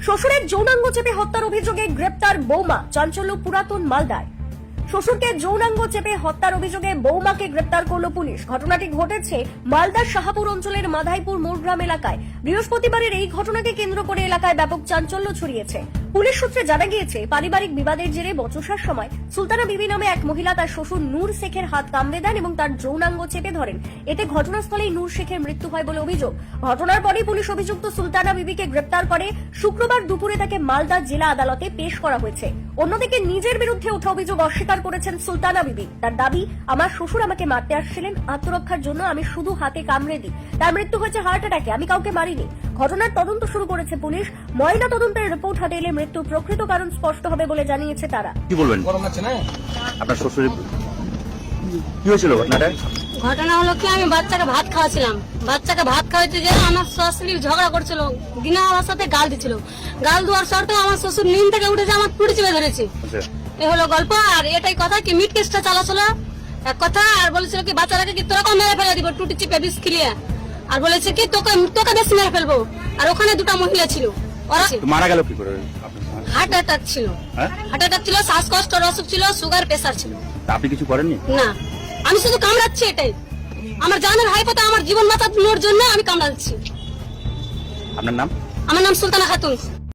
শ্বশুরের যৌনাঙ্গ চেপে হত্যার অভিযোগে গ্রেপ্তার বৌমা, চাঞ্চল্য পুরাতন মালদায়। শ্বশুরকে যৌনাঙ্গ চেপে হত্যার অভিযোগে বৌমাকে গ্রেপ্তার করল পুলিশ। ঘটনাটি ঘটেছে মালদার শাহাপুর অঞ্চলের মাধাইপুর মোড়গ্রাম এলাকায়। বৃহস্পতিবারের এই ঘটনাকে কেন্দ্র করে এলাকায় ব্যাপক চাঞ্চল্য ছড়িয়েছে। পুলিশ সূত্রে জানা গিয়েছে, পারিবারিক বিবাদের জেরে বচসার সময় সুলতানা বিবি নামে এক মহিলা তার শ্বশুর নূর শেখের হাত কামড়ে দেন এবং তার যৌনাঙ্গ চেপে ধরেন। এতে ঘটনাস্থলেই নূর শেখের মৃত্যু হয় বলে অভিযোগ। ঘটনার পরই পুলিশ অভিযুক্ত সুলতানা বিবিকে গ্রেপ্তার করে। শুক্রবার দুপুরে তাকে মালদা জেলা আদালতে পেশ করা হয়েছে। অন্যদিকে নিজের বিরুদ্ধে ওঠা অভিযোগ অস্বীকার করেছেন সুলতানা বিবি। তার দাবি, আমার শ্বশুর আমাকে মারতে আসছিলেন, আত্মরক্ষার জন্য আমি শুধু হাতে কামড়ে দিই। তার মৃত্যু হয়েছে হার্ট অ্যাটাকে, আমি কাউকে মারিনি। ঘটনার তদন্ত শুরু করেছে পুলিশ। ময়না তদন্তের রিপোর্ট হাতে এলে মৃত্যুর প্রকৃত কারণ স্পষ্ট হবে বলে জানিয়েছে তারা। কি বলবেন আপনার শ্বশুরের কি হয়েছিল ঘটনাটা? ঘটনা হলো কি, আমি বাচ্চাকে ভাত খাওয়াছিলাম। বাচ্চাকে ভাত খাওয়াতে যে আমার শাশুড়ি ঝগড়া করছিল, দিনা আমার সাথে গাল দিচ্ছিল। গাল দেওয়ার শর্তে আমার শ্বশুর নিম থেকে উঠেছে, আমার টুটি চেপে ধরেছে। এ হলো গল্প। আর এটাই কথা কি, মিট কেসটা চালাছিল এক কথা। আর বলেছিল কি, বাচ্চাটাকে কি তোরা কম মেরে ফেলে দিব, টুটি চেপে বিষ খিলিয়ে। আর বলেছে কি, তোকে তোকে বেশি মেরে ফেলবো। আর ওখানে দুটো মহিলা ছিল, ওরা মারা গেল কি করে? হার্ট অ্যাটাক ছিল, হার্ট অ্যাটাক ছিল, শ্বাসকষ্টের অসুখ ছিল, সুগার প্রেসার ছিল। তা আপনি কিছু করেননি? না, আমি শুধু কামড়াচ্ছি। এটাই আমার জানের হাইপোতে আমার জীবন বাঁচানোর জন্য আমি কামড়াচ্ছি। আপনার নাম? আমার নাম সুলতানা খাতুন।